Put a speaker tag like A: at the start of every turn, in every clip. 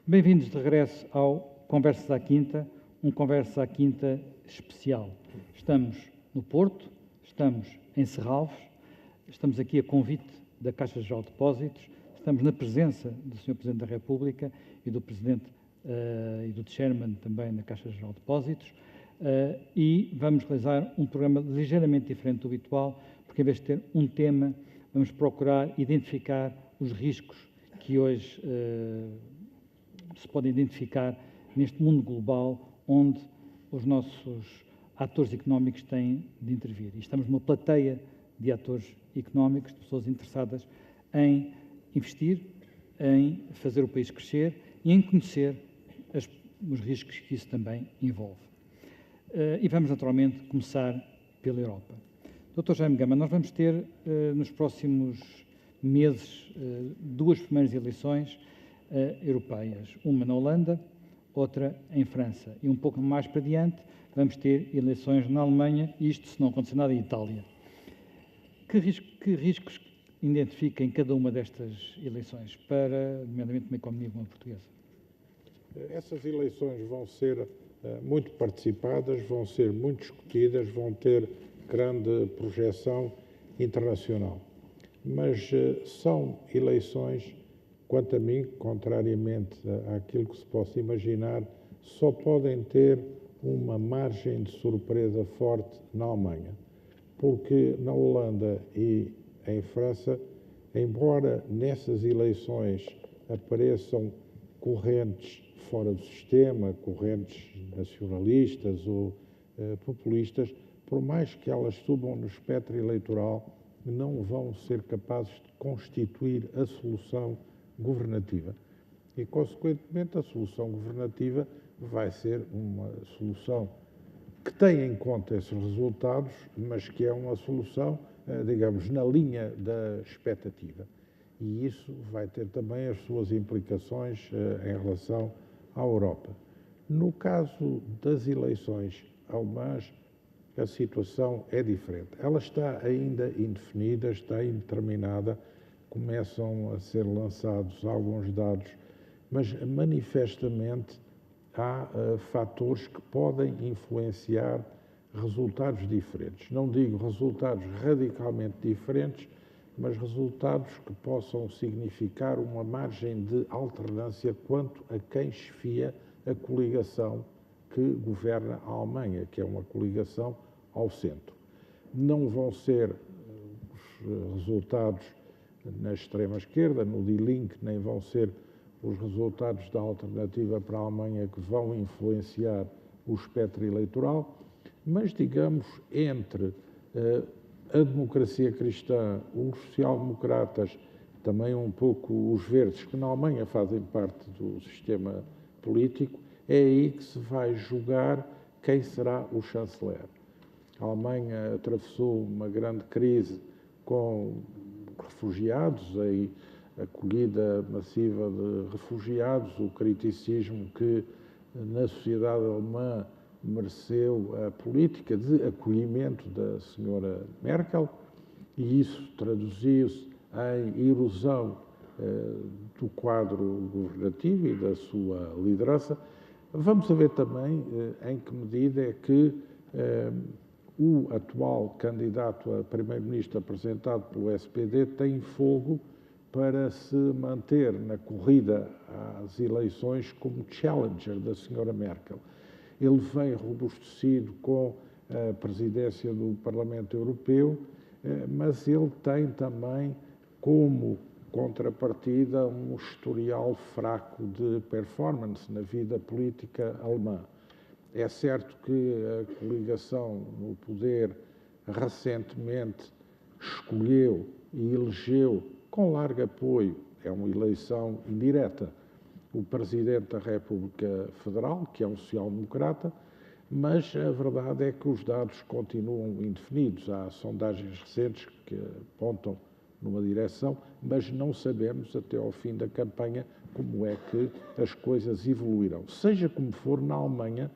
A: Bem-vindos de regresso ao Conversas à Quinta, um Conversas à Quinta especial. Estamos no Porto, estamos em Serralves, estamos aqui a convite da Caixa Geral de Depósitos, estamos na presença do Sr. Presidente da República e do Presidente e do Chairman também da Caixa Geral de Depósitos, e vamos realizar um programa ligeiramente diferente do habitual, porque em vez de ter um tema, vamos procurar identificar os riscos que hoje se podem identificar neste mundo global onde os nossos atores económicos têm de intervir. E estamos numa plateia de atores económicos, de pessoas interessadas em investir, em fazer o país crescer e em conhecer os riscos que isso também envolve. E vamos, naturalmente, começar pela Europa. Dr. Jaime Gama, nós vamos ter, nos próximos meses, duas primeiras eleições europeias, uma na Holanda, outra em França. E um pouco mais para diante, vamos ter eleições na Alemanha, isto se não acontecer nada em Itália. Que riscos identifica em cada uma destas eleições, para, nomeadamente, uma economia como a portuguesa?
B: Essas eleições vão ser muito participadas, vão ser muito discutidas, vão ter grande projeção internacional. Mas são eleições, quanto a mim, contrariamente àquilo que se possa imaginar, só podem ter uma margem de surpresa forte na Alemanha. Porque na Holanda e em França, embora nessas eleições apareçam correntes fora do sistema, correntes nacionalistas ou populistas, por mais que elas subam no espectro eleitoral, não vão ser capazes de constituir a solução governativa. E, consequentemente, a solução governativa vai ser uma solução que tem em conta esses resultados, mas que é uma solução, digamos, na linha da expectativa. E isso vai ter também as suas implicações em relação à Europa. No caso das eleições alemãs, a situação é diferente. Ela está ainda indefinida, está indeterminada, começam a ser lançados alguns dados, mas manifestamente há fatores que podem influenciar resultados diferentes. Não digo resultados radicalmente diferentes, mas resultados que possam significar uma margem de alternância quanto a quem chefia a coligação que governa a Alemanha, que é uma coligação ao centro. Não vão ser os resultados na extrema-esquerda, no Die Linke, nem vão ser os resultados da alternativa para a Alemanha que vão influenciar o espectro eleitoral, mas, digamos, entre a democracia cristã, os social-democratas, também um pouco os verdes, que na Alemanha fazem parte do sistema político, é aí que se vai julgar quem será o chanceler. A Alemanha atravessou uma grande crise com refugiados, a acolhida massiva de refugiados, o criticismo que na sociedade alemã mereceu a política de acolhimento da senhora Merkel, e isso traduziu-se em erosão do quadro governativo e da sua liderança. Vamos ver também em que medida é que o atual candidato a primeiro-ministro apresentado pelo SPD tem fogo para se manter na corrida às eleições como challenger da senhora Merkel. Ele vem robustecido com a presidência do Parlamento Europeu, mas ele tem também como contrapartida um historial fraco de performance na vida política alemã. É certo que a coligação no poder recentemente escolheu e elegeu com largo apoio, é uma eleição indireta, o Presidente da República Federal, que é um social-democrata, mas a verdade é que os dados continuam indefinidos. Há sondagens recentes que apontam numa direção, mas não sabemos até ao fim da campanha como é que as coisas evoluirão. Seja como for, na Alemanha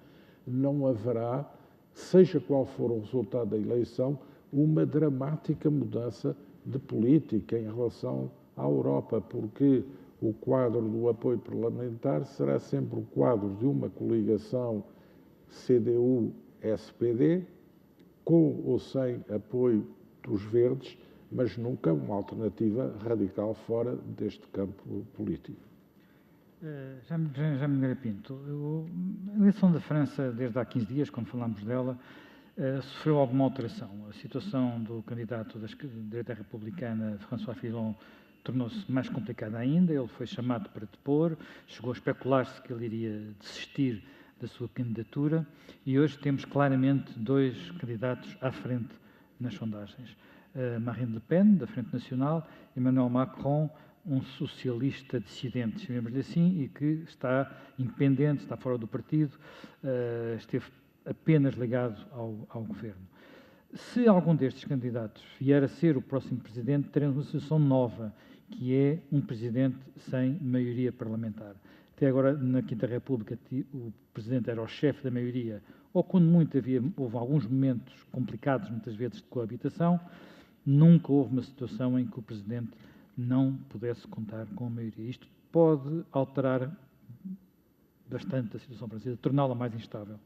B: não haverá, seja qual for o resultado da eleição, uma dramática mudança de política em relação à Europa, porque o quadro do apoio parlamentar será sempre o quadro de uma coligação CDU-SPD, com ou sem apoio dos verdes, mas nunca uma alternativa radical fora deste campo político.
A: Já me Pinto, a eleição da França, desde há 15 dias, quando falámos dela, sofreu alguma alteração. A situação do candidato da direita republicana, François Fillon, tornou-se mais complicada ainda. Ele foi chamado para depor, chegou a especular-se que ele iria desistir da sua candidatura e hoje temos claramente dois candidatos à frente nas sondagens. Marine Le Pen, da Frente Nacional, e Emmanuel Macron, um socialista dissidente, chamemos-lhe assim, e que está independente, está fora do partido, esteve apenas ligado ao governo. Se algum destes candidatos vier a ser o próximo presidente, teremos uma situação nova, que é um presidente sem maioria parlamentar. Até agora, na Quinta República, o presidente era o chefe da maioria, ou quando muito houve alguns momentos complicados, muitas vezes, de coabitação, nunca houve uma situação em que o presidente não pudesse contar com a maioria. Isto pode alterar bastante a situação francesa, torná-la mais instável.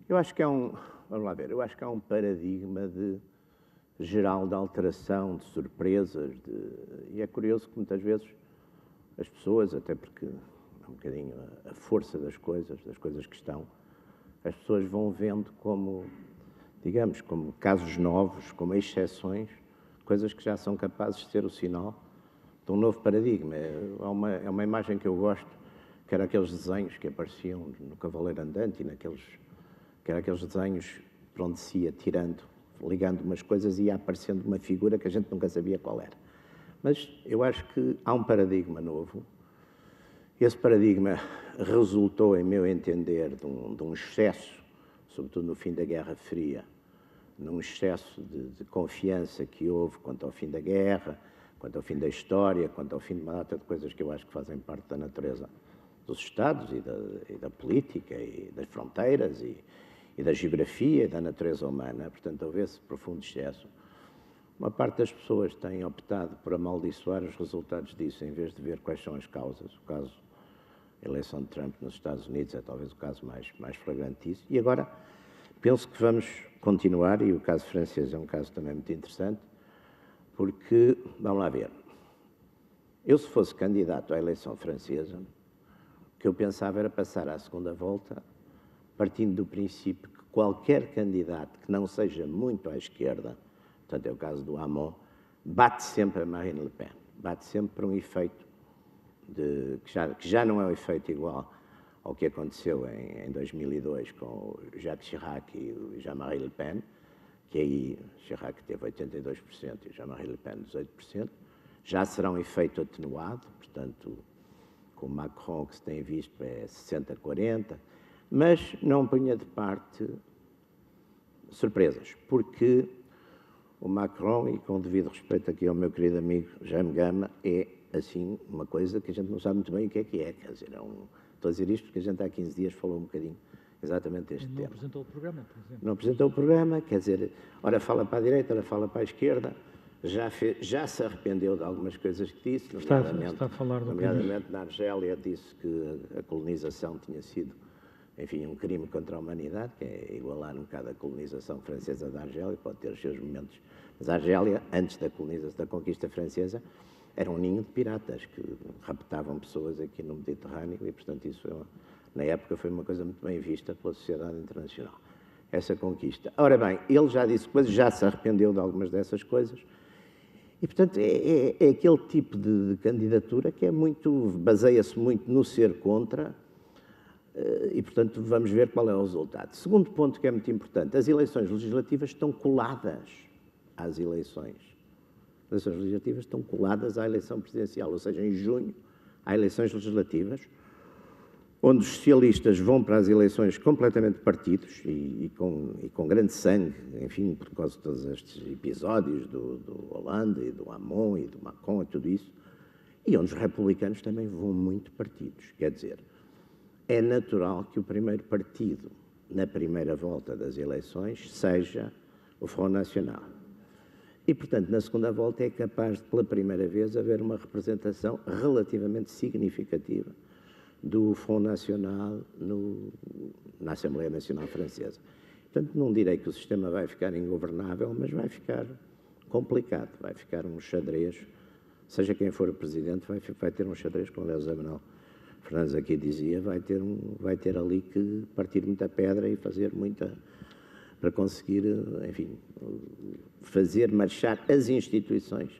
C: Eu acho que vamos lá ver, eu acho que há um paradigma geral de alteração, de surpresas, e é curioso que muitas vezes as pessoas, até porque é um bocadinho a força das coisas que estão, as pessoas vão vendo como, digamos, como casos novos, como exceções, coisas que já são capazes de ser o sinal de um novo paradigma. É uma imagem que eu gosto, que era aqueles desenhos que apareciam no Cavaleiro Andante, que eram aqueles desenhos por onde se ia tirando, ligando umas coisas e ia aparecendo uma figura que a gente nunca sabia qual era. Mas eu acho que há um paradigma novo. Esse paradigma resultou, em meu entender, de um excesso, sobretudo no fim da Guerra Fria, num excesso de confiança que houve quanto ao fim da guerra, quanto ao fim da história, quanto ao fim de uma data de coisas que eu acho que fazem parte da natureza dos Estados e da política e das fronteiras e da geografia e da natureza humana. Portanto, houve esse profundo excesso. Uma parte das pessoas tem optado por amaldiçoar os resultados disso, em vez de ver quais são as causas. O caso da eleição de Trump nos Estados Unidos é talvez o caso mais flagrante disso. E agora, penso que vamos continuar, e o caso francês é um caso também muito interessante, porque, vamos lá ver, eu se fosse candidato à eleição francesa, o que eu pensava era passar à segunda volta, partindo do princípio que qualquer candidato que não seja muito à esquerda, portanto é o caso do Hamon, bate sempre a Marine Le Pen, bate sempre por um efeito que já não é um efeito igual ao que aconteceu em 2002 com o Jacques Chirac e o Jean-Marie Le Pen, que aí Chirac teve 82% e o Jean-Marie Le Pen 18%, já será um efeito atenuado, portanto, com o Macron que se tem visto é 60-40%, mas não ponha de parte surpresas, porque o Macron, e com devido respeito aqui ao meu querido amigo Jaime Gama, é, assim, uma coisa que a gente não sabe muito bem o que é, quer dizer, estou a dizer isto porque a gente há 15 dias falou um bocadinho exatamente deste tema.
A: Não apresentou o programa, por exemplo.
C: Não apresentou o programa, quer dizer, ora fala para a direita, ora fala para a esquerda, já se arrependeu de algumas coisas que disse,
A: Está a falar do
C: nomeadamente na Argélia disse que a colonização tinha sido, enfim, um crime contra a humanidade, que é igualar um bocado a colonização francesa da Argélia, pode ter os seus momentos, mas a Argélia, antes da conquista francesa, era um ninho de piratas que raptavam pessoas aqui no Mediterrâneo e, portanto, isso na época foi uma coisa muito bem vista pela sociedade internacional, essa conquista. Ora bem, ele já disse coisas, já se arrependeu de algumas dessas coisas e, portanto, é aquele tipo de candidatura que baseia-se muito no ser contra e, portanto, vamos ver qual é o resultado. Segundo ponto que é muito importante, as eleições legislativas estão coladas às eleições. As eleições legislativas estão coladas à eleição presidencial, ou seja, em junho há eleições legislativas, onde os socialistas vão para as eleições completamente partidos e com grande sangue, enfim, por causa de todos estes episódios do Hollande e do Hamon e do Macron e tudo isso, e onde os republicanos também vão muito partidos. Quer dizer, é natural que o primeiro partido, na primeira volta das eleições, seja o Front National. E, portanto, na segunda volta é capaz de, pela primeira vez, haver uma representação relativamente significativa do Front National na Assembleia Nacional Francesa. Portanto, não direi que o sistema vai ficar ingovernável, mas vai ficar complicado, vai ficar um xadrez, seja quem for o presidente, vai ter um xadrez, como aliás o Manuel Fernandes aqui dizia, vai ter ali que partir muita pedra e fazer muita, para conseguir, enfim, fazer marchar as instituições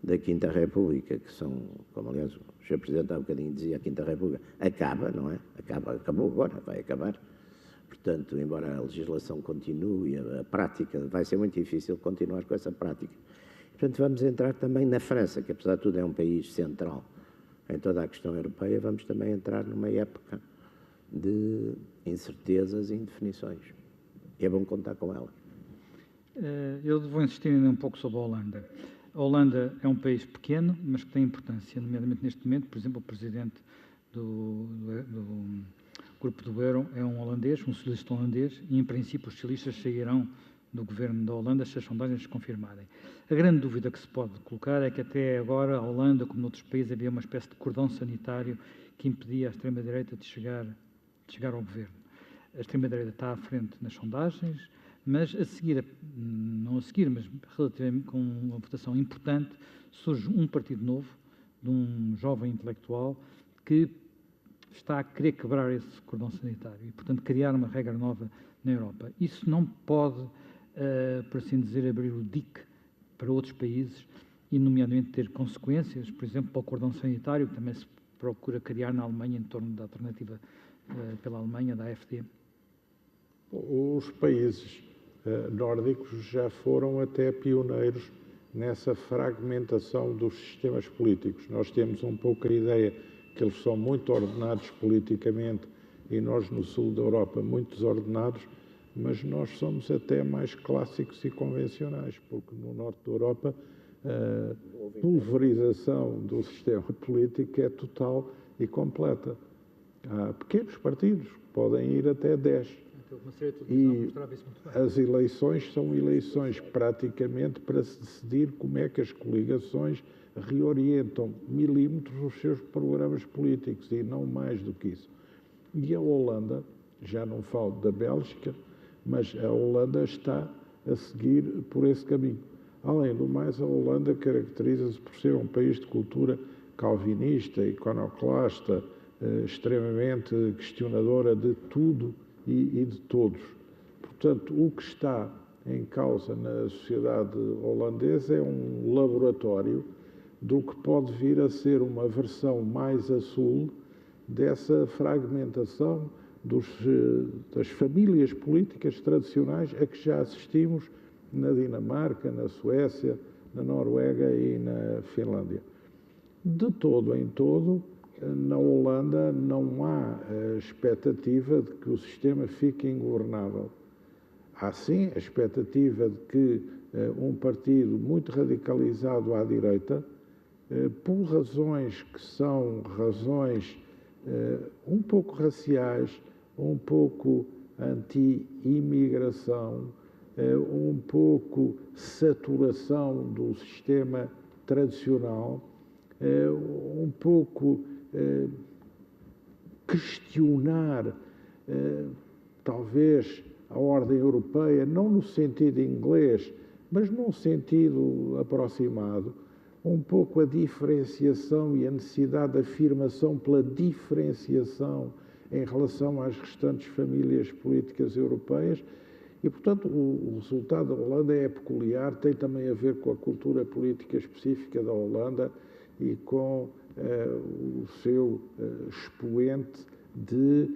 C: da Quinta República, que são, como aliás o Sr. Presidente há um bocadinho dizia, a Quinta República acaba, não é? Acabou agora, vai acabar. Portanto, embora a legislação continue, a prática, vai ser muito difícil continuar com essa prática. Portanto, vamos entrar também na França, que apesar de tudo é um país central em toda a questão europeia, vamos também entrar numa época de incertezas e indefinições. E é bom contar com elas.
A: Eu vou insistir ainda um pouco sobre a Holanda. A Holanda é um país pequeno, mas que tem importância, nomeadamente neste momento. Por exemplo, o presidente do Grupo do Euro é um holandês, um socialista holandês, e em princípio os socialistas sairão do governo da Holanda se as sondagens se confirmarem. A grande dúvida que se pode colocar é que até agora a Holanda, como noutros países, havia uma espécie de cordão sanitário que impedia a extrema-direita de chegar ao governo. A extrema-direita está à frente nas sondagens, mas a seguir, não a seguir, mas relativamente com uma votação importante, surge um partido novo, de um jovem intelectual, que está a querer quebrar esse cordão sanitário e, portanto, criar uma regra nova na Europa. Isso não pode, por assim dizer, abrir o dique para outros países e, nomeadamente, ter consequências, por exemplo, para o cordão sanitário, que também se procura criar na Alemanha em torno da alternativa pela Alemanha, da AfD.
B: Os países nórdicos já foram até pioneiros nessa fragmentação dos sistemas políticos. Nós temos um pouco a ideia que eles são muito ordenados politicamente e nós no sul da Europa muito desordenados, mas nós somos até mais clássicos e convencionais, porque no norte da Europa a pulverização do sistema político é total e completa. Há pequenos partidos, podem ir até 10. E as eleições são eleições praticamente para se decidir como é que as coligações reorientam milímetros os seus programas políticos e não mais do que isso. E a Holanda, já não falo da Bélgica, mas a Holanda está a seguir por esse caminho. Além do mais, a Holanda caracteriza-se por ser um país de cultura calvinista, iconoclasta, extremamente questionadora de tudo e de todos. Portanto, o que está em causa na sociedade holandesa é um laboratório do que pode vir a ser uma versão mais a sul dessa fragmentação das famílias políticas tradicionais a que já assistimos na Dinamarca, na Suécia, na Noruega e na Finlândia. De todo em todo, na Holanda não há a expectativa de que o sistema fique ingovernável. Há sim a expectativa de que um partido muito radicalizado à direita, por razões que são razões um pouco raciais, um pouco anti-imigração, um pouco saturação do sistema tradicional, um pouco questionar talvez a ordem europeia, não no sentido inglês, mas num sentido aproximado, um pouco a diferenciação e a necessidade de afirmação pela diferenciação em relação às restantes famílias políticas europeias. E, portanto, o resultado da Holanda é peculiar, tem também a ver com a cultura política específica da Holanda e com o seu expoente de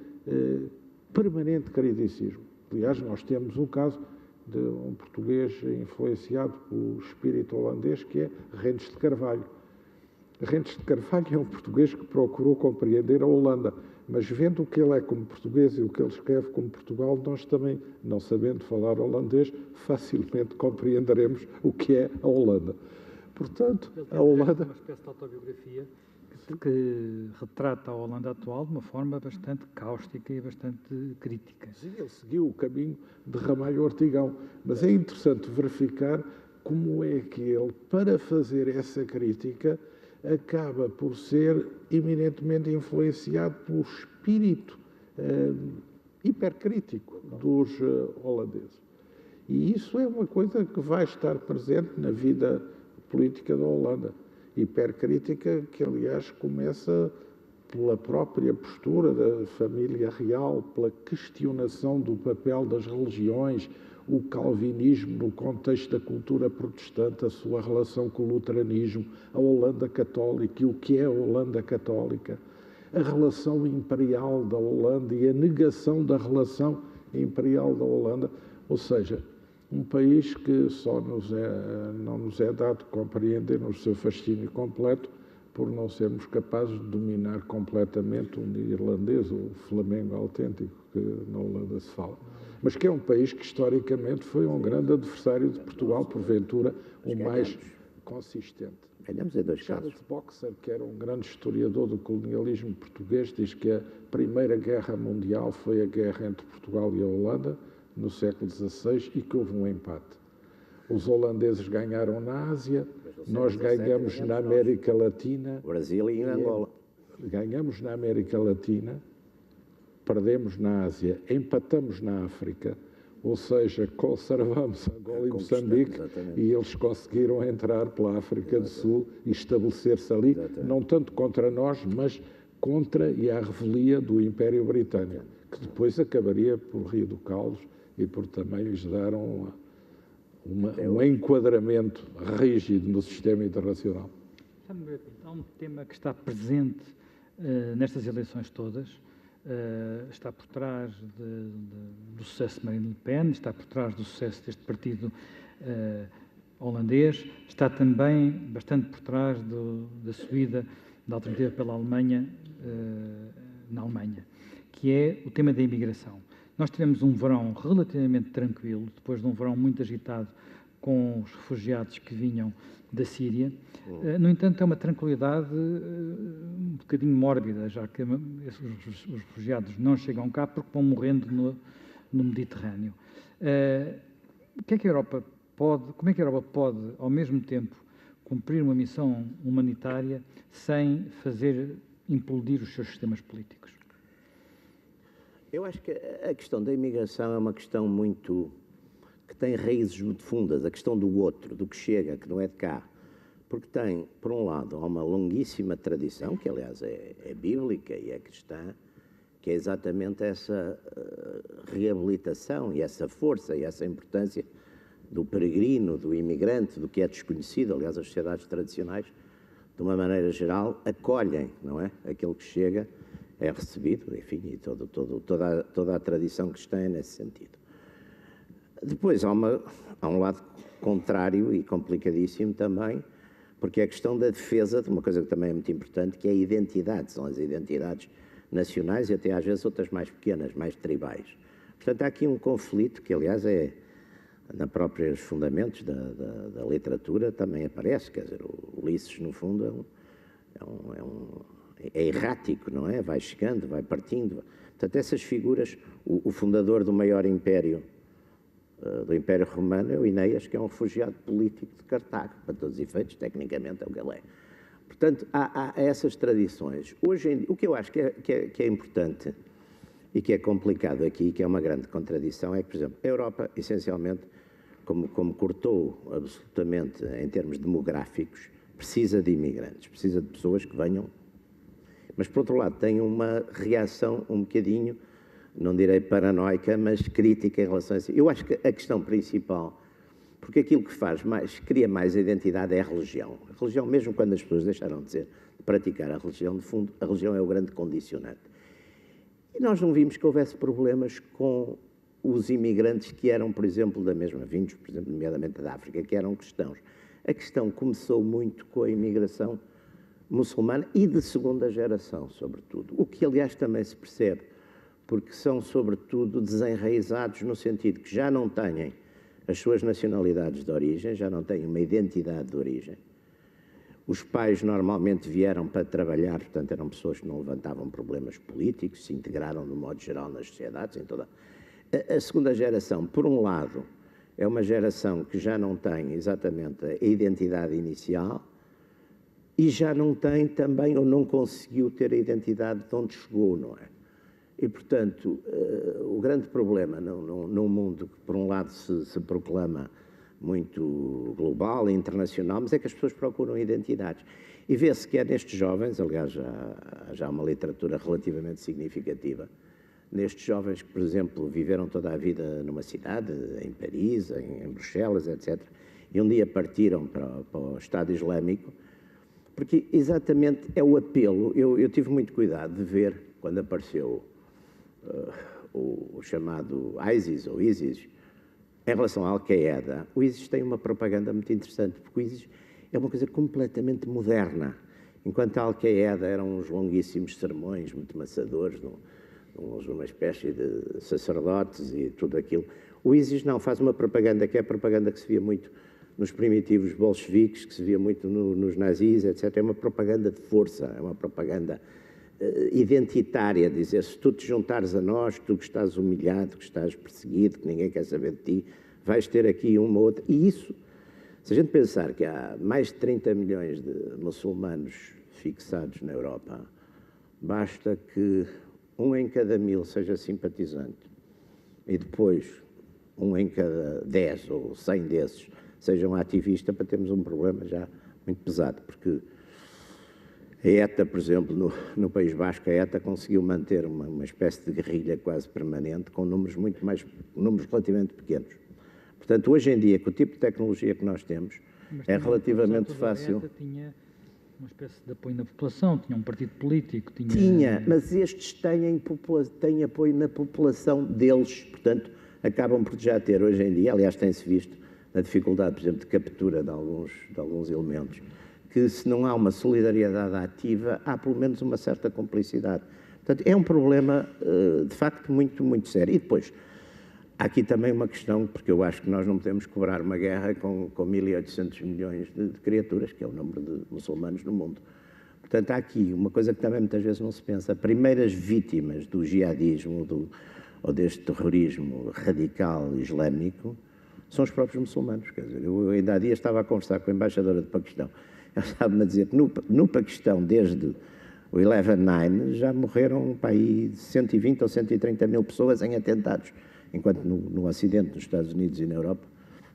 B: permanente criticismo. Aliás, nós temos o caso de um português influenciado pelo espírito holandês, que é Rentes de Carvalho. Rentes de Carvalho é um português que procurou compreender a Holanda, mas vendo o que ele é como português e o que ele escreve como Portugal, nós também, não sabendo falar holandês, facilmente compreenderemos o que é a Holanda. Portanto, a Holanda...
A: uma espécie de autobiografia que retrata a Holanda atual de uma forma bastante cáustica e bastante crítica.
B: Sim, ele seguiu o caminho de Ramalho Ortigão, mas é interessante verificar como é que ele, para fazer essa crítica, acaba por ser eminentemente influenciado pelo espírito hipercrítico dos holandeses. E isso é uma coisa que vai estar presente na vida política da Holanda. Hipercrítica que, aliás, começa pela própria postura da família real, pela questionação do papel das religiões, o calvinismo no contexto da cultura protestante, a sua relação com o luteranismo, a Holanda católica e o que é a Holanda católica, a relação imperial da Holanda e a negação da relação imperial da Holanda, ou seja, um país que só não nos é dado compreender no seu fascínio completo por não sermos capazes de dominar completamente o irlandês, o flamengo autêntico, que na Holanda se fala. Mas que é um país que historicamente foi um grande adversário de Portugal, porventura o mais consistente.
C: Ganhamos em 2 casos.
B: Charles Boxer, que era um grande historiador do colonialismo português, diz que a Primeira Guerra Mundial foi a guerra entre Portugal e a Holanda, no século XVI, e que houve um empate. Os holandeses ganharam na Ásia, nós ganhamos na América Latina.
C: Brasil e Angola.
B: Ganhamos na América Latina, perdemos na Ásia, empatamos na África, ou seja, conservamos Angola e Moçambique, e eles conseguiram entrar pela África do Sul e estabelecer-se ali, não tanto contra nós, mas contra e à revelia do Império Britânico, que depois acabaria por reeducá-los e por também lhes dar um enquadramento rígido no sistema internacional.
A: Há um tema que está presente nestas eleições todas, está por trás do sucesso de Marine Le Pen, está por trás do sucesso deste partido holandês, está também bastante por trás da subida da alternativa pela Alemanha na Alemanha, que é o tema da imigração. Nós tivemos um verão relativamente tranquilo, depois de um verão muito agitado com os refugiados que vinham da Síria. No entanto, é uma tranquilidade um bocadinho mórbida, já que os refugiados não chegam cá porque vão morrendo no Mediterrâneo. Como é que a Europa pode, ao mesmo tempo, cumprir uma missão humanitária sem fazer implodir os seus sistemas políticos?
C: Eu acho que a questão da imigração é uma questão que tem raízes muito fundas, a questão do outro, do que chega, que não é de cá. Porque tem, por um lado, uma longuíssima tradição, que aliás é bíblica e é cristã, que é exatamente essa reabilitação e essa força e essa importância do peregrino, do imigrante, do que é desconhecido. Aliás, as sociedades tradicionais, de uma maneira geral, acolhem, não é? Aquele que chega é recebido, enfim, e toda a tradição cristã é nesse sentido. Depois há um lado contrário e complicadíssimo também, porque é a questão da defesa de uma coisa que também é muito importante, que é a identidade, são as identidades nacionais e até às vezes outras mais pequenas, mais tribais. Portanto, há aqui um conflito que, aliás, nos próprios fundamentos da literatura também aparece, quer dizer, o Ulisses, no fundo, é errático, não é? Vai chegando, vai partindo. Portanto, essas figuras, o fundador do maior império, do Império Romano, é o Enéas, que é um refugiado político de Cartago, para todos os efeitos, tecnicamente é o que ele é. Portanto, há essas tradições. Hoje em dia, o que eu acho que é importante e que é complicado aqui, que é uma grande contradição, é que, por exemplo, a Europa, essencialmente, como cortou absolutamente em termos demográficos, precisa de imigrantes, precisa de pessoas que venham. Mas, por outro lado, tem uma reação um bocadinho, não direi paranoica, mas crítica em relação a isso. Eu acho que a questão principal, porque aquilo que cria mais a identidade é a religião. A religião, mesmo quando as pessoas deixaram de praticar a religião, de fundo, a religião é o grande condicionante. E nós não vimos que houvesse problemas com os imigrantes que eram, por exemplo, da mesma, vindos, por exemplo, nomeadamente da África, que eram cristãos. A questão começou muito com a imigração muçulmana e de segunda geração, sobretudo. O que, aliás, também se percebe, porque são, sobretudo, desenraizados no sentido que já não têm as suas nacionalidades de origem, já não têm uma identidade de origem. Os pais normalmente vieram para trabalhar, portanto, eram pessoas que não levantavam problemas políticos, se integraram, de modo geral, nas sociedades. A segunda geração, por um lado, é uma geração que já não tem exatamente a identidade inicial e já não tem também, ou não conseguiu ter a identidade de onde chegou, não é? E, portanto, o grande problema num mundo que, por um lado, se proclama muito global e internacional, mas é que as pessoas procuram identidades. E vê-se que é nestes jovens, aliás, já há uma literatura relativamente significativa, nestes jovens que, por exemplo, viveram toda a vida numa cidade, em Paris, em Bruxelas, etc., e um dia partiram para o Estado Islâmico, porque exatamente é o apelo. Eu tive muito cuidado de ver, quando apareceu o chamado ISIS, ou ISIS, em relação à Al-Qaeda, o ISIS tem uma propaganda muito interessante, porque o ISIS é uma coisa completamente moderna. Enquanto a Al-Qaeda eram uns longuíssimos sermões, muito maçadores, uma espécie de sacerdotes e tudo aquilo, o ISIS não, faz uma propaganda que é a propaganda que se via muito nos primitivos bolcheviques, que se via muito nos nazis, etc. É uma propaganda de força, é uma propaganda identitária, dizer, se tu te juntares a nós, tu que estás humilhado, que estás perseguido, que ninguém quer saber de ti, vais ter aqui uma outra. E isso, se a gente pensar que há mais de 30 milhões de muçulmanos fixados na Europa, basta que 1 em cada 1000 seja simpatizante e depois 1 em cada 10 ou 100 desses sejam ativista, para termos um problema já muito pesado, porque a ETA, por exemplo, no País Basco, a ETA conseguiu manter uma espécie de guerrilha quase permanente com números relativamente pequenos. Portanto, hoje em dia, com o tipo de tecnologia que nós temos, é relativamente fácil.
A: A ETA tinha uma espécie de apoio na população, tinha um partido político.
C: Tinha, mas estes têm apoio na população deles, portanto, acabam por já ter hoje em dia, aliás, tem-se visto a dificuldade, por exemplo, de captura de alguns elementos, que se não há uma solidariedade ativa, há pelo menos uma certa complicidade. Portanto, é um problema, de facto, muito, muito sério. E depois, há aqui também uma questão, porque eu acho que nós não podemos cobrar uma guerra com 1.800 milhões de criaturas, que é o número de muçulmanos no mundo. Portanto, há aqui uma coisa que também muitas vezes não se pensa. As primeiras vítimas do jihadismo ou deste terrorismo radical islâmico são os próprios muçulmanos. Quer dizer, eu ainda há dias estava a conversar com a embaixadora do Paquistão. Ela estava-me a dizer que no Paquistão, desde o 11/9, já morreram para aí 120 ou 130 mil pessoas em atentados, enquanto no Ocidente, nos Estados Unidos e na Europa,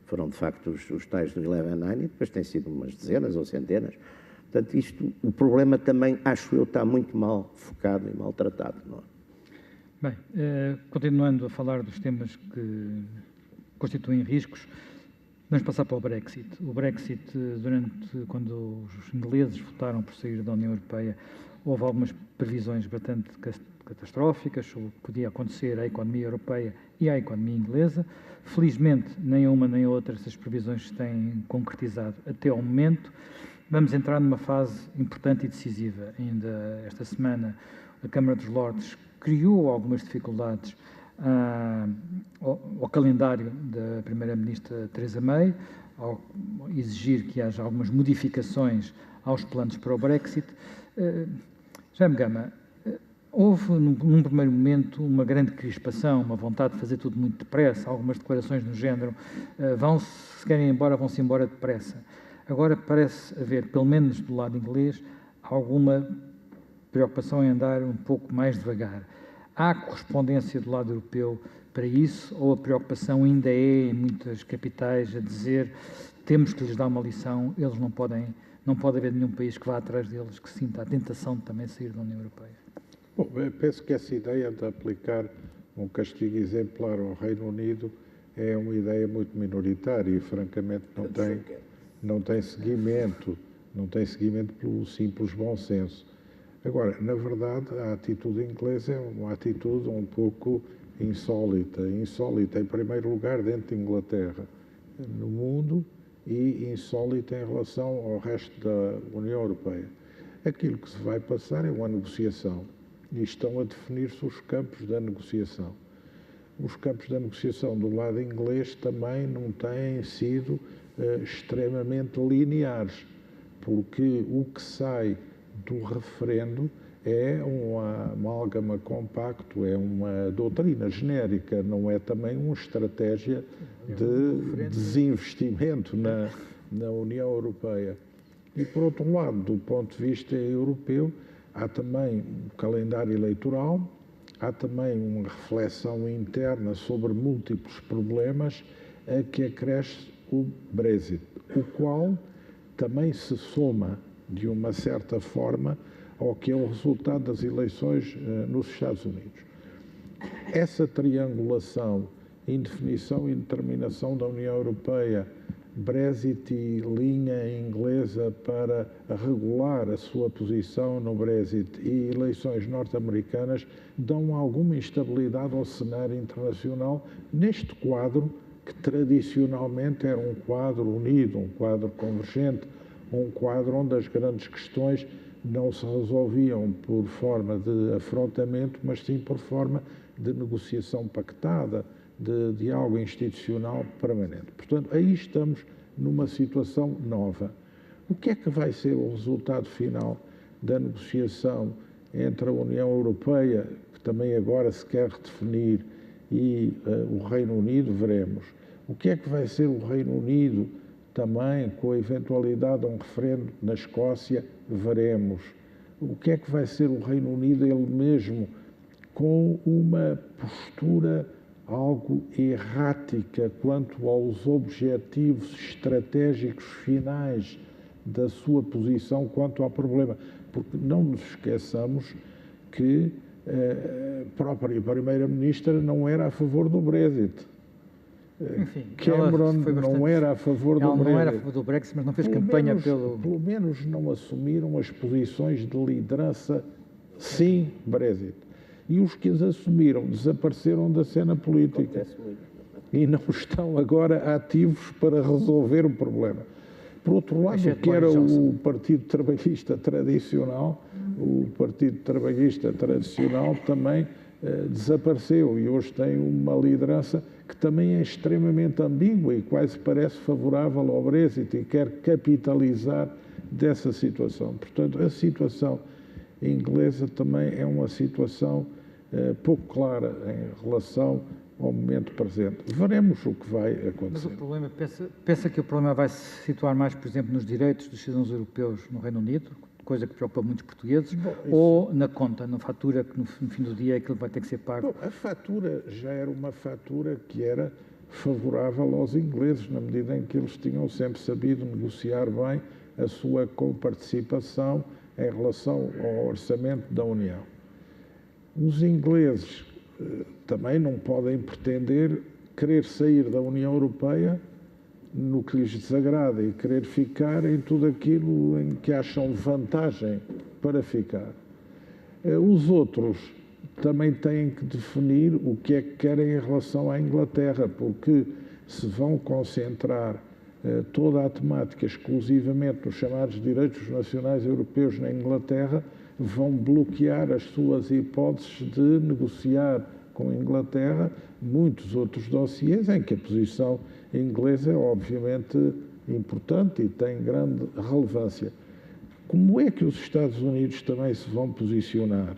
C: foram de facto os tais do 11/9 e depois têm sido umas dezenas ou centenas. Portanto, o problema também, acho eu, está muito mal focado e mal tratado. Não é?
A: Bem, continuando a falar dos temas que constituem riscos, vamos passar para o Brexit. O Brexit, quando os ingleses votaram por sair da União Europeia, houve algumas previsões bastante catastróficas sobre o que podia acontecer à economia europeia e à economia inglesa. Felizmente, nem uma nem outra dessas previsões se têm concretizado até ao momento. Vamos entrar numa fase importante e decisiva. Ainda esta semana, a Câmara dos Lordes criou algumas dificuldades ao calendário da Primeira-Ministra Theresa May, ao exigir que haja algumas modificações aos planos para o Brexit. Jaime Gama, houve num primeiro momento uma grande crispação, uma vontade de fazer tudo muito depressa, algumas declarações no género, se querem ir embora, vão-se embora depressa. Agora parece haver, pelo menos do lado inglês, alguma preocupação em andar um pouco mais devagar. Há correspondência do lado europeu para isso, ou a preocupação ainda é em muitas capitais a dizer temos que lhes dar uma lição, eles não pode haver nenhum país que vá atrás deles, que sinta a tentação de também sair da União Europeia?
B: Bom, eu penso que essa ideia de aplicar um castigo exemplar ao Reino Unido é uma ideia muito minoritária e, francamente, não tem seguimento pelo simples bom senso. Agora, na verdade, a atitude inglesa é uma atitude um pouco insólita, em primeiro lugar dentro de Inglaterra, no mundo, e insólita em relação ao resto da União Europeia. Aquilo que se vai passar é uma negociação e estão a definir-se os campos da negociação. Os campos da negociação do lado inglês também não têm sido extremamente lineares, porque o que sai do referendo é uma amálgama compacto, é uma doutrina genérica, não é também uma estratégia de desinvestimento na União Europeia. E, por outro lado, do ponto de vista europeu, há também um calendário eleitoral, há também uma reflexão interna sobre múltiplos problemas a que acresce o Brexit, o qual também se soma, de uma certa forma, ao que é o resultado das eleições nos Estados Unidos. Essa triangulação, indefinição e determinação da União Europeia, Brexit e linha inglesa para regular a sua posição no Brexit e eleições norte-americanas dão alguma instabilidade ao cenário internacional neste quadro que tradicionalmente era um quadro unido, um quadro convergente, um quadro onde as grandes questões não se resolviam por forma de afrontamento, mas sim por forma de negociação pactada, de diálogo institucional permanente. Portanto, aí estamos numa situação nova. O que é que vai ser o resultado final da negociação entre a União Europeia, que também agora se quer redefinir, e o Reino Unido? Veremos. O que é que vai ser o Reino Unido também com a eventualidade de um referendo na Escócia? Veremos. O que é que vai ser o Reino Unido ele mesmo com uma postura algo errática quanto aos objetivos estratégicos finais da sua posição quanto ao problema? Porque não nos esqueçamos que a própria Primeira-Ministra não era a favor do Brexit.
A: Enfim,
B: Cameron não era a favor do Brexit.
A: Ela não era a favor do Brexit, mas não fez campanha pelo...
B: Pelo menos não assumiram as posições de liderança sim Brexit. E os que as assumiram desapareceram da cena política e não estão agora ativos para resolver o problema. Por outro lado, o que era o Partido Trabalhista tradicional, também desapareceu e hoje tem uma liderança que também é extremamente ambígua e quase parece favorável ao Brexit e quer capitalizar dessa situação. Portanto, a situação inglesa também é uma situação pouco clara em relação ao momento presente. Veremos o que vai acontecer.
A: Mas o problema, pensa que o problema vai se situar mais, por exemplo, nos direitos dos cidadãos europeus no Reino Unido, coisa que preocupa muitos portugueses, ou na conta, na fatura, que no fim do dia aquilo vai ter que ser pago?
B: Bom, a fatura já era uma fatura que era favorável aos ingleses, na medida em que eles tinham sempre sabido negociar bem a sua coparticipação em relação ao orçamento da União. Os ingleses também não podem pretender querer sair da União Europeia no que lhes desagrada e querer ficar em tudo aquilo em que acham vantagem para ficar. Os outros também têm que definir o que é que querem em relação à Inglaterra, porque se vão concentrar toda a temática exclusivamente nos chamados direitos nacionais europeus na Inglaterra, vão bloquear as suas hipóteses de negociar com a Inglaterra muitos outros dossiês em que a posição inglesa é obviamente importante e tem grande relevância. Como é que os Estados Unidos também se vão posicionar?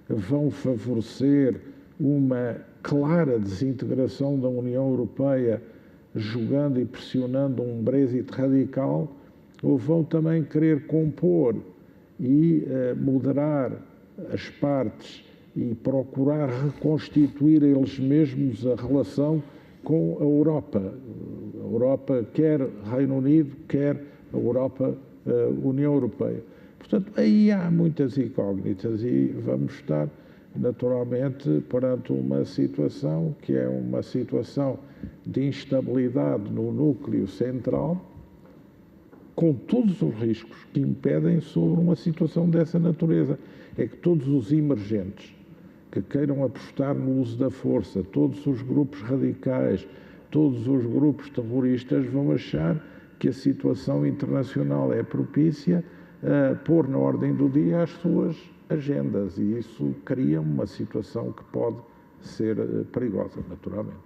B: Vão favorecer uma clara desintegração da União Europeia, jogando e pressionando um Brexit radical, ou vão também querer compor e moderar as partes e procurar reconstituir eles mesmos a relação com a Europa? A Europa quer Reino Unido, quer a Europa, União Europeia. Portanto, aí há muitas incógnitas e vamos estar naturalmente perante uma situação que é uma situação de instabilidade no núcleo central, com todos os riscos que impedem sobre uma situação dessa natureza. É que todos os emergentes que queiram apostar no uso da força, todos os grupos radicais, todos os grupos terroristas vão achar que a situação internacional é propícia a pôr na ordem do dia as suas agendas e isso cria uma situação que pode ser perigosa, naturalmente.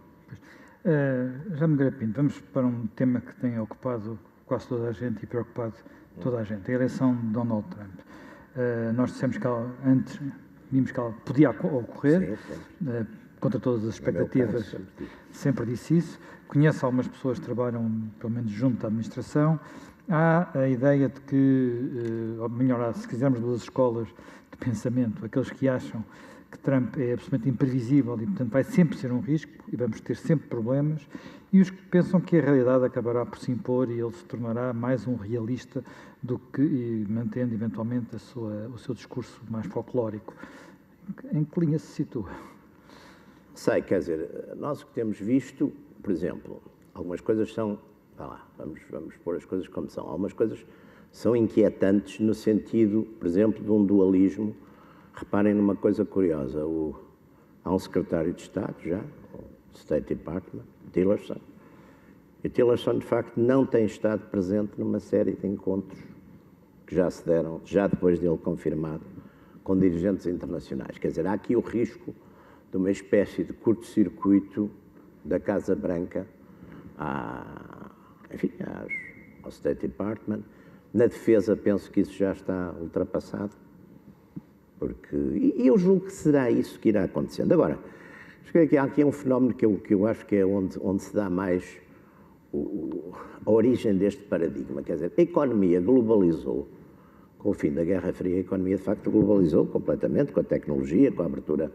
A: Jaime Nogueira Pinto, vamos para um tema que tem ocupado quase toda a gente e preocupado toda a gente, a eleição de Donald Trump. Nós dissemos que ela, antes, vimos que ela podia ocorrer, contra todas as expectativas, sempre disse isso. Conheço algumas pessoas que trabalham, pelo menos junto à administração. Há a ideia de que, ou melhor, se quisermos duas escolas de pensamento, aqueles que acham que Trump é absolutamente imprevisível e, portanto, vai sempre ser um risco e vamos ter sempre problemas, e os que pensam que a realidade acabará por se impor e ele se tornará mais um realista do que, e mantendo eventualmente o seu discurso mais folclórico. Em que linha se situa?
C: Sei, quer dizer, nós o que temos visto, por exemplo, algumas coisas são, vamos pôr as coisas como são, algumas coisas são inquietantes no sentido, por exemplo, de um dualismo. Reparem numa coisa curiosa, há um secretário de Estado já, o State Department, Tillerson, e Tillerson, de facto, não tem estado presente numa série de encontros que já se deram, já depois dele confirmado, com dirigentes internacionais. Quer dizer, há aqui o risco de uma espécie de curto-circuito da Casa Branca ao State Department. Na defesa, penso que isso já está ultrapassado. E eu julgo que será isso que irá acontecendo. Agora, há aqui um fenómeno que eu acho que é onde se dá mais a origem deste paradigma. Quer dizer, a economia globalizou. Com o fim da Guerra Fria, a economia de facto globalizou completamente, com a tecnologia, com a abertura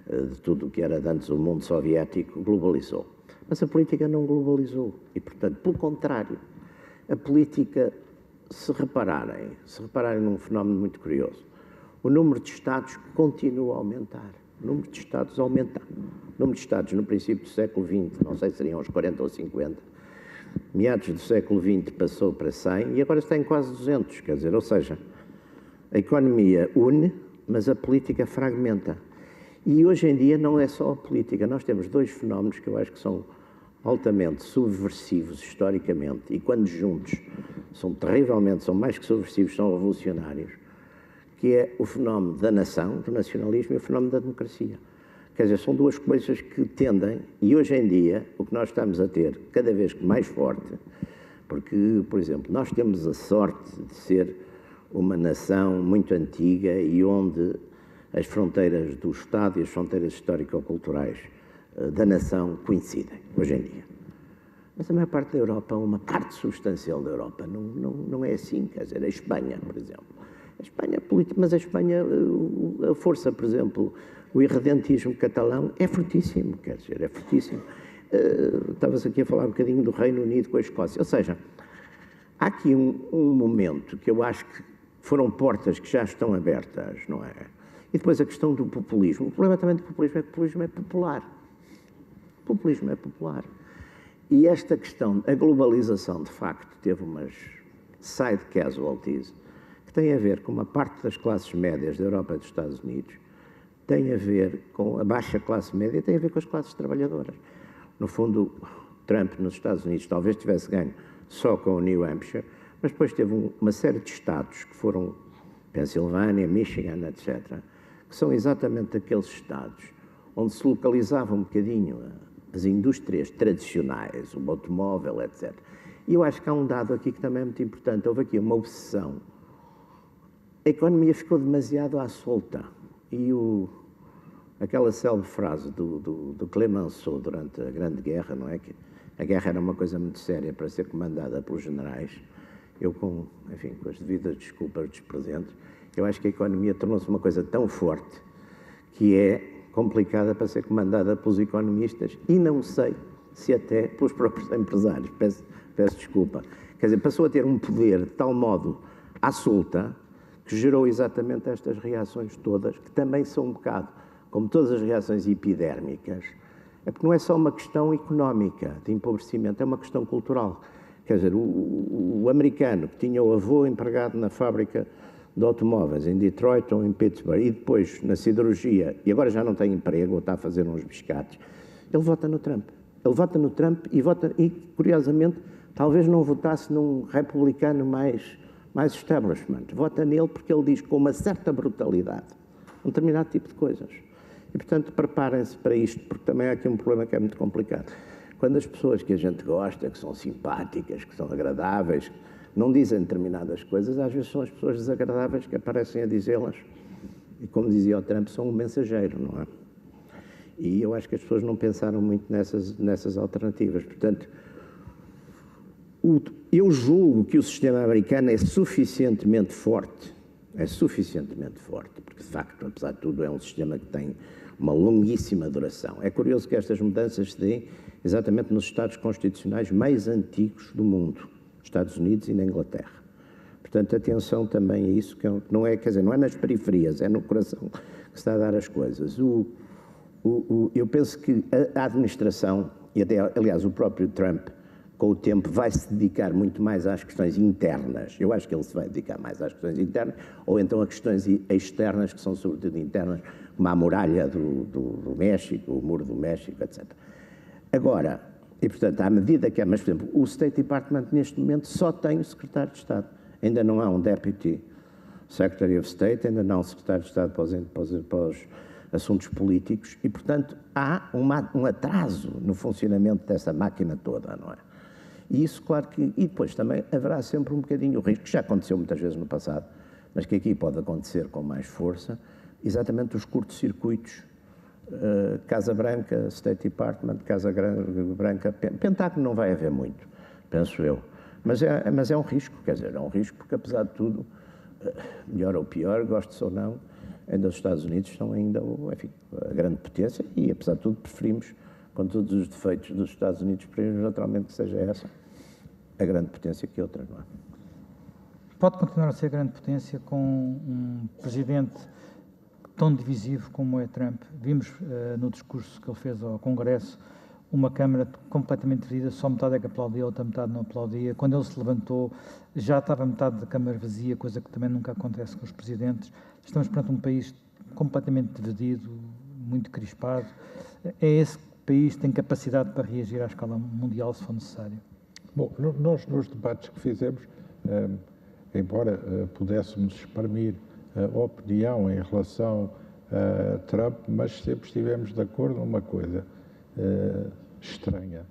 C: de tudo o que era antes o mundo soviético, globalizou. Mas a política não globalizou. E, portanto, pelo contrário, a política, se repararem num fenómeno muito curioso, o número de Estados continua a aumentar. O número de Estados aumenta. O número de Estados no princípio do século XX, não sei se seriam uns 40 ou 50, meados do século XX passou para 100 e agora está em quase 200, quer dizer, ou seja, a economia une, mas a política fragmenta. E hoje em dia não é só a política, nós temos dois fenómenos que eu acho que são altamente subversivos historicamente e quando juntos são mais que subversivos, são revolucionários, que é o fenómeno da nação, do nacionalismo e o fenómeno da democracia. Quer dizer, são duas coisas que tendem, e hoje em dia o que nós estamos a ter cada vez mais forte, porque, por exemplo, nós temos a sorte de ser uma nação muito antiga e onde as fronteiras do Estado e as fronteiras histórico-culturais da nação coincidem, hoje em dia. Mas a maior parte da Europa, uma parte substancial da Europa, não é assim. Quer dizer, a Espanha, por exemplo. A Espanha é política, mas a Espanha, a força, por exemplo, o irredentismo catalão é fortíssimo, quer dizer, é fortíssimo. Estava-se aqui a falar um bocadinho do Reino Unido com a Escócia. Ou seja, há aqui um momento que eu acho que foram portas que já estão abertas, não é? E depois a questão do populismo. O problema também do populismo é que o populismo é popular. O populismo é popular. E esta questão, a globalização, de facto, teve umas side casualties que têm a ver com uma parte das classes médias da Europa e dos Estados Unidos, tem a ver com a baixa classe média, tem a ver com as classes trabalhadoras. No fundo, Trump nos Estados Unidos talvez tivesse ganho só com o New Hampshire, mas depois teve uma série de estados que foram Pensilvânia, Michigan, etc., que são exatamente aqueles estados onde se localizava um bocadinho as indústrias tradicionais, o automóvel, etc. E eu acho que há um dado aqui que também é muito importante. Houve aqui uma obsessão. A economia ficou demasiado à solta. E aquela célebre frase do Clemenceau durante a Grande Guerra, não é? Que a guerra era uma coisa muito séria para ser comandada pelos generais. Eu, com as devidas desculpas dos presentes, eu acho que a economia tornou-se uma coisa tão forte que é complicada para ser comandada pelos economistas e não sei se até pelos próprios empresários. Peço desculpa. Quer dizer, passou a ter um poder de tal modo à solta que gerou exatamente estas reações todas, que também são um bocado, como todas as reações epidérmicas, é porque não é só uma questão económica de empobrecimento, é uma questão cultural. Quer dizer, o americano que tinha o avô empregado na fábrica de automóveis em Detroit ou em Pittsburgh e depois na siderurgia e agora já não tem emprego ou está a fazer uns biscates, ele vota no Trump. Ele vota no Trump e curiosamente, talvez não votasse num republicano mais establishment. Vota nele porque ele diz com uma certa brutalidade um determinado tipo de coisas. E, portanto, preparem-se para isto, porque também há aqui um problema que é muito complicado. Quando as pessoas que a gente gosta, que são simpáticas, que são agradáveis, não dizem determinadas coisas, às vezes são as pessoas desagradáveis que aparecem a dizê-las. E como dizia o Trump, são um mensageiro, não é? E eu acho que as pessoas não pensaram muito nessas alternativas. Portanto, eu julgo que o sistema americano é suficientemente forte, porque de facto, apesar de tudo, é um sistema que tem uma longuíssima duração. É curioso que estas mudanças se deem exatamente nos Estados constitucionais mais antigos do mundo, Estados Unidos e na Inglaterra. Portanto, atenção também a isso, que não é, quer dizer, não é nas periferias, é no coração que se está a dar as coisas. Eu penso que a administração, e até, aliás, o próprio Trump, com o tempo, vai se dedicar muito mais às questões internas. Eu acho que ele se vai dedicar mais às questões internas, ou então a questões externas, que são sobretudo internas, como a muralha do México, o muro do México, etc. Agora, e portanto, à medida que mas por exemplo, o State Department neste momento só tem o secretário de Estado. Ainda não há um Deputy Secretary of State, ainda não há um secretário de Estado para os assuntos políticos e, portanto, há um atraso no funcionamento dessa máquina toda, não é? E isso, claro que... E depois também haverá sempre um bocadinho o risco, que já aconteceu muitas vezes no passado, mas que aqui pode acontecer com mais força, exatamente os curtos-circuitos, Casa Branca, State Department, Casa Branca, Pentágono não vai haver muito, penso eu. Mas é um risco, quer dizer, é um risco porque, apesar de tudo, melhor ou pior, gostes ou não, ainda os Estados Unidos são ainda, enfim, a grande potência e, apesar de tudo, preferimos, com todos os defeitos dos Estados Unidos, preferimos naturalmente que seja essa a grande potência que outra, não é?
A: Pode continuar a ser grande potência com um presidente tão divisivo como é Trump. Vimos no discurso que ele fez ao Congresso uma Câmara completamente dividida, só metade é que aplaudia, outra metade não aplaudia. Quando ele se levantou, já estava metade da Câmara vazia, coisa que também nunca acontece com os presidentes. Estamos perante um país completamente dividido, muito crispado. É esse país que tem capacidade para reagir à escala mundial, se for necessário?
B: Bom, nós nos debates que fizemos, embora pudéssemos exprimir a opinião em relação a Trump, mas sempre estivemos de acordo numa coisa estranha,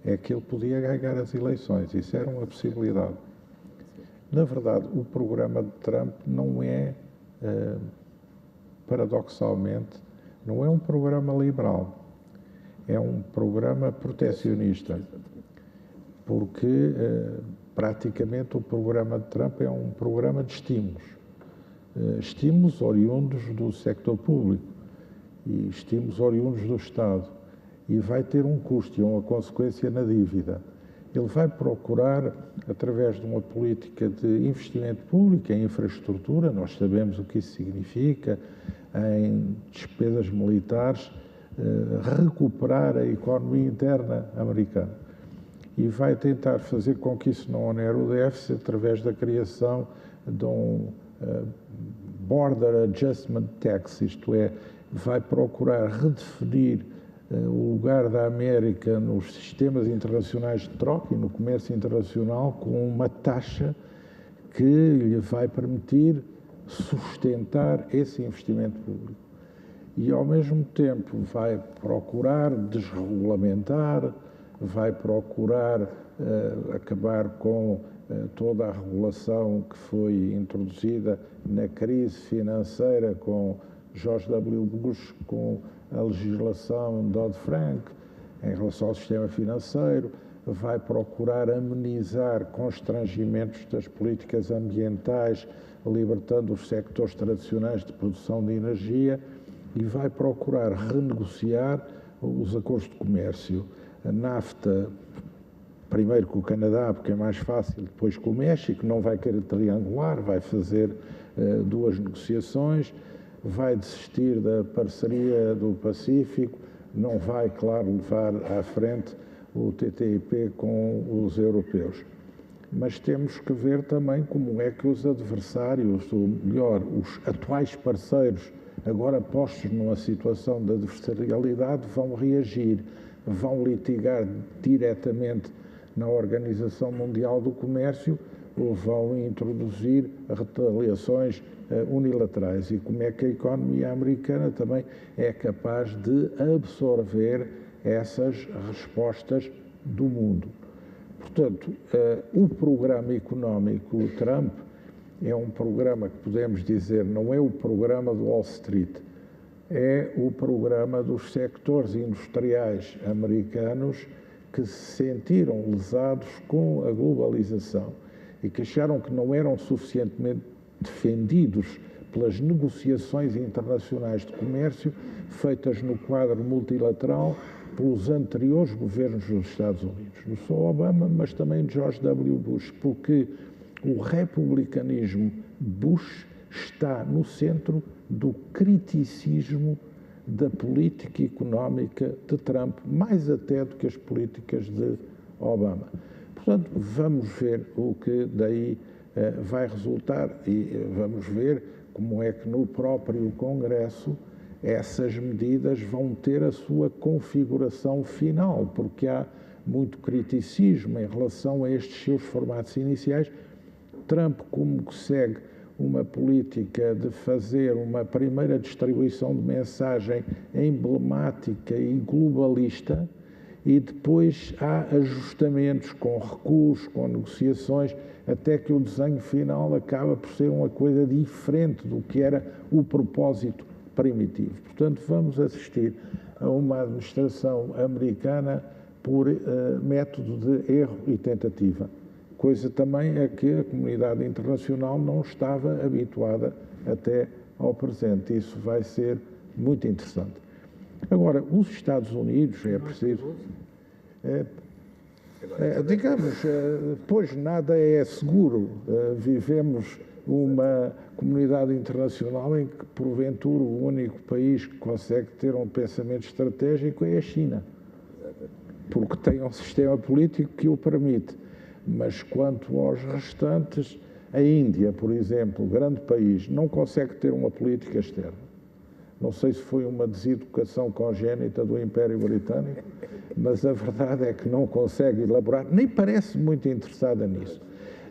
B: é que ele podia ganhar as eleições, isso era uma possibilidade. Na verdade, o programa de Trump não é, paradoxalmente, não é um programa liberal, é um programa protecionista, porque praticamente o programa de Trump é um programa de estímulos. Estímulos oriundos do sector público e estímulos oriundos do Estado. E vai ter um custo e uma consequência na dívida. Ele vai procurar, através de uma política de investimento público em infraestrutura, nós sabemos o que isso significa, em despesas militares, recuperar a economia interna americana. E vai tentar fazer com que isso não onere o déficit através da criação de um Border Adjustment Tax, isto é, vai procurar redefinir o lugar da América nos sistemas internacionais de troca e no comércio internacional com uma taxa que lhe vai permitir sustentar esse investimento público. E, ao mesmo tempo, vai procurar desregulamentar, vai procurar acabar com toda a regulação que foi introduzida na crise financeira com George W. Bush, com a legislação Dodd-Frank em relação ao sistema financeiro, vai procurar amenizar constrangimentos das políticas ambientais, libertando os sectores tradicionais de produção de energia e vai procurar renegociar os acordos de comércio. A NAFTA, primeiro com o Canadá, porque é mais fácil, depois com o México, não vai querer triangular, vai fazer duas negociações, vai desistir da parceria do Pacífico, não vai, claro, levar à frente o TTIP com os europeus. Mas temos que ver também como é que os adversários, ou melhor, os atuais parceiros, agora postos numa situação de adversarialidade, vão reagir, vão litigar diretamente na Organização Mundial do Comércio ou vão introduzir retaliações unilaterais e como é que a economia americana também é capaz de absorver essas respostas do mundo. Portanto, o programa económico Trump é um programa que podemos dizer não é o programa do Wall Street, é o programa dos sectores industriais americanos que se sentiram lesados com a globalização e que acharam que não eram suficientemente defendidos pelas negociações internacionais de comércio feitas no quadro multilateral pelos anteriores governos dos Estados Unidos, não só Obama, mas também George W. Bush, porque o republicanismo Bush está no centro do criticismo da política económica de Trump, mais até do que as políticas de Obama. Portanto, vamos ver o que daí vai resultar e vamos ver como é que no próprio Congresso essas medidas vão ter a sua configuração final, porque há muito criticismo em relação a estes seus formatos iniciais. Trump, como segue uma política de fazer uma primeira distribuição de mensagem emblemática e globalista, e depois há ajustamentos com recuos, com negociações, até que o desenho final acaba por ser uma coisa diferente do que era o propósito primitivo. Portanto, vamos assistir a uma administração americana por método de erro e tentativa. Coisa também a que a comunidade internacional não estava habituada até ao presente. Isso vai ser muito interessante. Agora, os Estados Unidos, é preciso... digamos, pois nada é seguro. Vivemos uma comunidade internacional em que, porventura, o único país que consegue ter um pensamento estratégico é a China, porque tem um sistema político que o permite. Mas quanto aos restantes, a Índia, por exemplo, grande país, não consegue ter uma política externa. Não sei se foi uma deseducação congénita do Império Britânico, mas a verdade é que não consegue elaborar, nem parece muito interessada nisso.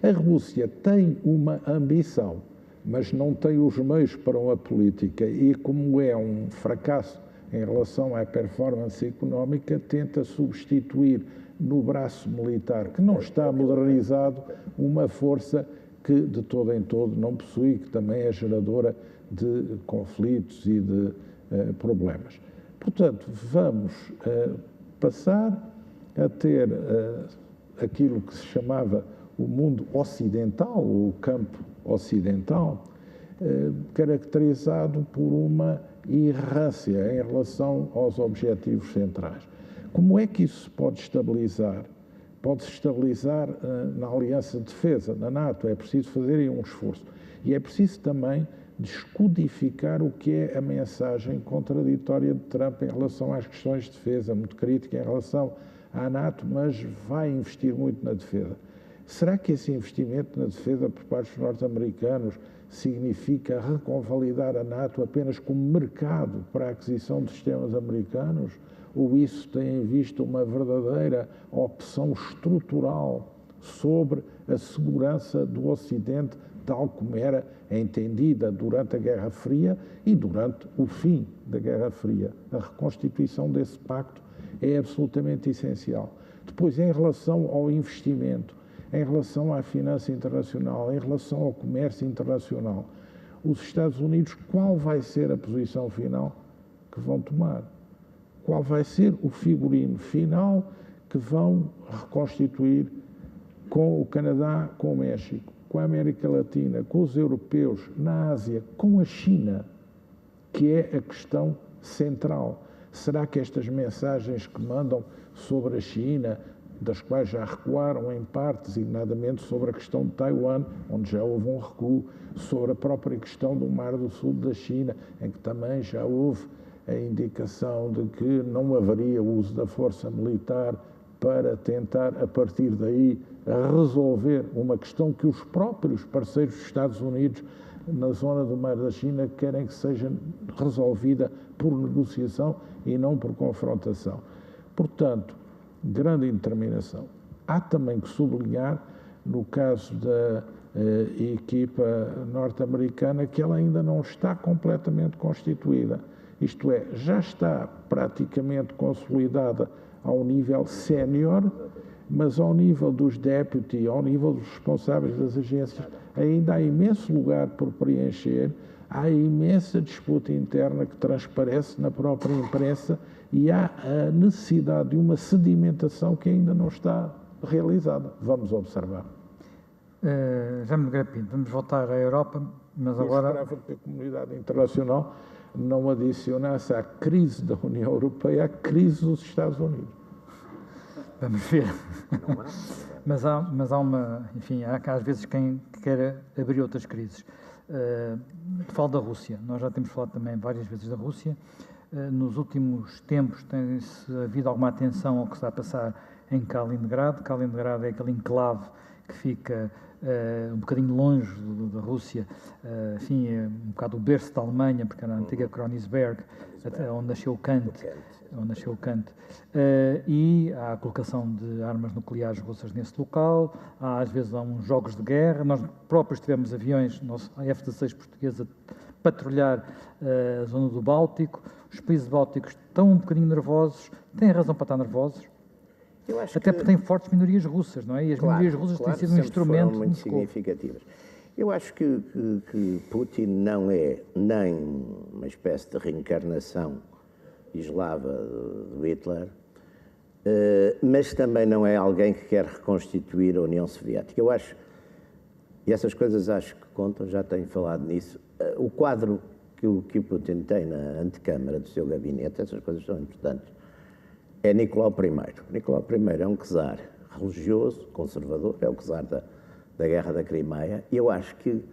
B: A Rússia tem uma ambição, mas não tem os meios para uma política e, como é um fracasso em relação à performance económica, tenta substituir no braço militar, que não está modernizado, uma força que de todo em todo não possui, que também é geradora de conflitos e de problemas. Portanto, vamos passar a ter aquilo que se chamava o mundo ocidental, o campo ocidental, caracterizado por uma errância em relação aos objetivos centrais. Como é que isso se pode estabilizar? Pode-se estabilizar na Aliança de Defesa, na NATO. É preciso fazer um esforço. E é preciso também descodificar o que é a mensagem contraditória de Trump em relação às questões de defesa, muito crítica em relação à NATO, mas vai investir muito na defesa. Será que esse investimento na defesa por parte dos norte-americanos significa reconvalidar a NATO apenas como mercado para a aquisição de sistemas americanos? Ou isso tem em vista uma verdadeira opção estrutural sobre a segurança do Ocidente, tal como era entendida durante a Guerra Fria e durante o fim da Guerra Fria? A reconstituição desse pacto é absolutamente essencial. Depois, em relação ao investimento, em relação à finança internacional, em relação ao comércio internacional, os Estados Unidos, qual vai ser a posição final que vão tomar? Qual vai ser o figurino final que vão reconstituir com o Canadá, com o México, com a América Latina, com os europeus, na Ásia, com a China, que é a questão central? Será que estas mensagens que mandam sobre a China, das quais já recuaram em parte, designadamente sobre a questão de Taiwan, onde já houve um recuo, sobre a própria questão do Mar do Sul da China, em que também já houve a indicação de que não haveria uso da força militar para tentar, a partir daí, resolver uma questão que os próprios parceiros dos Estados Unidos na zona do Mar da China querem que seja resolvida por negociação e não por confrontação. Portanto, grande determinação. Há também que sublinhar, no caso da equipa norte-americana, que ela ainda não está completamente constituída. Isto é, já está praticamente consolidada ao nível sénior, mas ao nível dos deputy, ao nível dos responsáveis das agências, ainda há imenso lugar por preencher, há imensa disputa interna que transparece na própria imprensa e há a necessidade de uma sedimentação que ainda não está realizada. Vamos observar.
A: Jaime Nogueira Pinto, vamos voltar à Europa, mas agora...
B: Eu esperava que a comunidade internacional não adicionasse à crise da União Europeia a crise dos Estados Unidos.
A: Vamos ver. Mas há uma... Enfim, há às vezes quem quer abrir outras crises. Falo da Rússia. Nós já temos falado também várias vezes da Rússia. Nos últimos tempos tem-se havido alguma atenção ao que está a passar em Kaliningrado. Kaliningrado é aquele enclave que fica um bocadinho longe da Rússia, enfim, é um bocado o berço da Alemanha, porque era a antiga Königsberg, onde nasceu Kant. E há a colocação de armas nucleares russas nesse local, às vezes há uns jogos de guerra. Nós próprios tivemos aviões, a F-16 portuguesa, patrulhar a zona do Báltico. Os países bálticos estão um bocadinho nervosos, têm razão para estar nervosos, até porque têm fortes minorias russas, não é? E as minorias russas têm sido um instrumento
C: muito significativas. Eu acho que Putin não é nem uma espécie de reencarnação eslava do Hitler, mas também não é alguém que quer reconstituir a União Soviética. Eu acho, e essas coisas acho que contam, já tenho falado nisso, o quadro que o Putin tem na antecâmara do seu gabinete, essas coisas são importantes, é Nicolau I. Nicolau I é um czar religioso, conservador, é o czar da Guerra da Crimeia, e eu acho que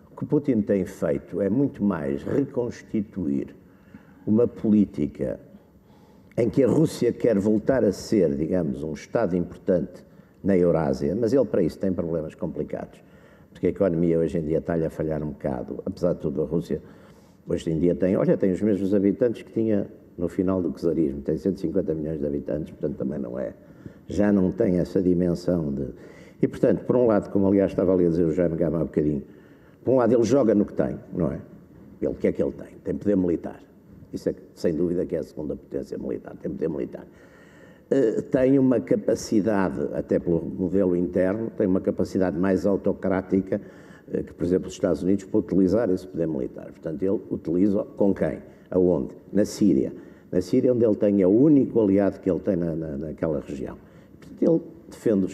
C: o que Putin tem feito é muito mais reconstituir uma política em que a Rússia quer voltar a ser, digamos, um Estado importante na Eurásia, mas ele para isso tem problemas complicados, porque a economia hoje em dia está-lhe a falhar um bocado. Apesar de tudo, a Rússia hoje em dia tem os mesmos habitantes que tinha no final do czarismo, tem 150 milhões de habitantes, portanto também já não tem essa dimensão de... E portanto, por um lado, como aliás estava ali a dizer o Jaime Gama há bocadinho, por um lado ele joga no que tem, não é? O que é que ele tem? Tem poder militar. Isso é sem dúvida que é a segunda potência militar, tem poder militar. Tem uma capacidade, até pelo modelo interno, tem uma capacidade mais autocrática que, por exemplo, os Estados Unidos para utilizar esse poder militar. Portanto, ele utiliza com quem? Aonde? Na Síria. Na Síria, onde ele tem o único aliado que ele tem naquela região. Portanto, ele defende o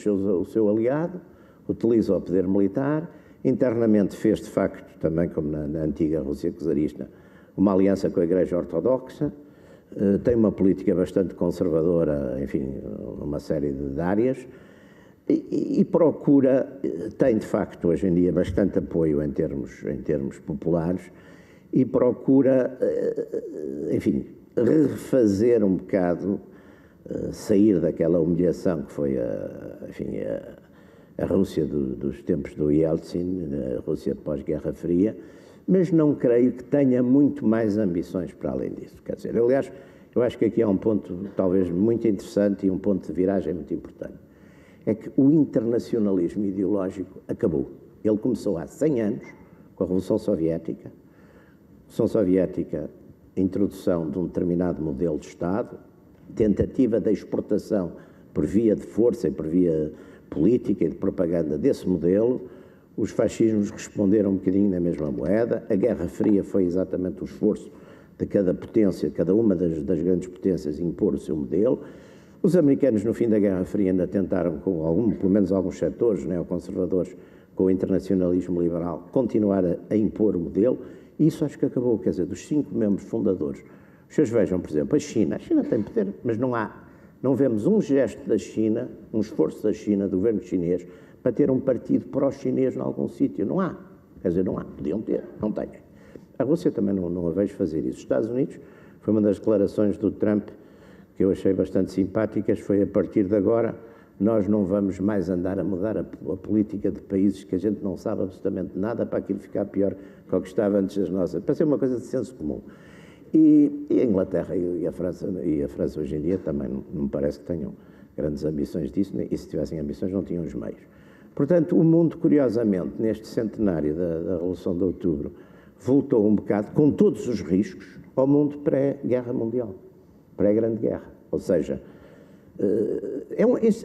C: seu aliado, utiliza o poder militar, internamente fez, de facto, também como na antiga Rússia czarista, uma aliança com a Igreja Ortodoxa, tem uma política bastante conservadora, enfim, numa série de áreas, e procura, tem de facto hoje em dia bastante apoio em termos populares, e procura, enfim, refazer um bocado, sair daquela humilhação que foi a Rússia dos tempos do Yeltsin, a Rússia pós-Guerra Fria, mas não creio que tenha muito mais ambições para além disso. Quer dizer, aliás, eu acho que aqui há um ponto talvez muito interessante e um ponto de viragem muito importante. É que o internacionalismo ideológico acabou. Ele começou há 100 anos, com a Revolução Soviética. A Revolução Soviética, introdução de um determinado modelo de Estado, tentativa de exportação por via de força e por via política e de propaganda desse modelo. Os fascismos responderam um bocadinho na mesma moeda. A Guerra Fria foi exatamente o esforço de cada potência, cada uma das grandes potências, impor o seu modelo. Os americanos, no fim da Guerra Fria, ainda tentaram, pelo menos alguns setores neoconservadores, com o internacionalismo liberal, continuar a impor o modelo. E isso acho que acabou, quer dizer, dos 5 membros fundadores. Vocês vejam, por exemplo, a China tem poder, mas não vemos um gesto da China, um esforço da China, do governo chinês, para ter um partido pró-chinês em algum sítio. Não há. Quer dizer, não há. Podiam ter, não têm. A Rússia também não a vejo fazer isso. Os Estados Unidos, foi uma das declarações do Trump que eu achei bastante simpáticas, foi a partir de agora nós não vamos mais andar a mudar a política de países que a gente não sabe absolutamente nada para aquilo ficar pior que o que estava antes das nossas. Para ser uma coisa de senso comum. E a Inglaterra e a França hoje em dia também não me parece que tenham grandes ambições disso, e se tivessem ambições não tinham os meios. Portanto, o mundo, curiosamente, neste centenário da Revolução de Outubro, voltou um bocado, com todos os riscos, ao mundo pré-Guerra Mundial, pré-Grande Guerra. Ou seja,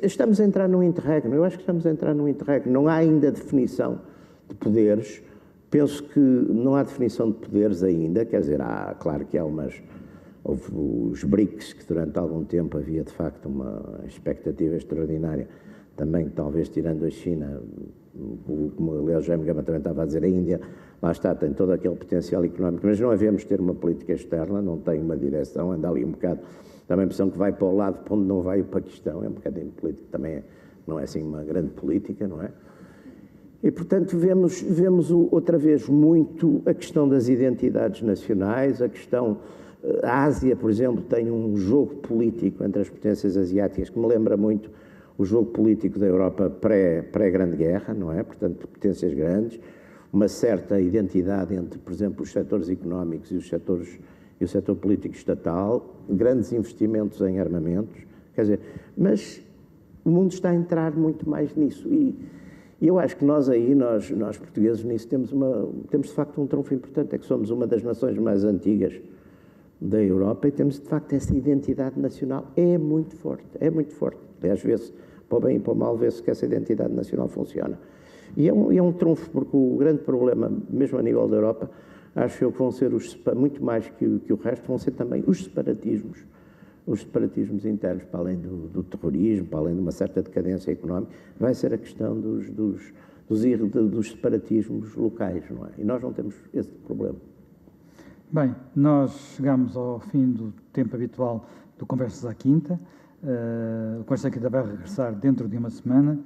C: Estamos a entrar num interregno, eu acho que estamos a entrar num interregno, não há ainda definição de poderes, penso que não há definição de poderes ainda, quer dizer, claro que houve os BRICS, que durante algum tempo havia de facto uma expectativa extraordinária, também talvez tirando a China, como aliás Jaime Gama também estava a dizer, a Índia, lá está, tem todo aquele potencial económico, mas não havemos ter uma política externa, não tem uma direção, anda ali um bocado, também a impressão que vai para o lado para onde não vai o Paquistão, é um bocadinho político, também não é assim uma grande política, não é? E, portanto, vemos outra vez muito a questão das identidades nacionais, a questão... A Ásia, por exemplo, tem um jogo político entre as potências asiáticas que me lembra muito o jogo político da Europa pré-Grande Guerra, não é? Portanto, potências grandes, uma certa identidade entre, por exemplo, os setores económicos e o setor político estatal, grandes investimentos em armamentos, quer dizer, mas o mundo está a entrar muito mais nisso e eu acho que nós portugueses nisso temos de facto um trunfo importante, é que somos uma das nações mais antigas da Europa e temos de facto essa identidade nacional, é muito forte, aliás, vê-se, para o bem e para o mal, vê-se que essa identidade nacional funciona. E é um trunfo, porque o grande problema, mesmo a nível da Europa, acho eu que vão ser muito mais que o resto, vão ser também os separatismos internos, para além do terrorismo, para além de uma certa decadência económica, vai ser a questão dos separatismos locais, não é? E nós não temos esse problema.
A: Bem, nós chegamos ao fim do tempo habitual do Conversas à Quinta. O Conversas à Quinta vai regressar dentro de uma semana.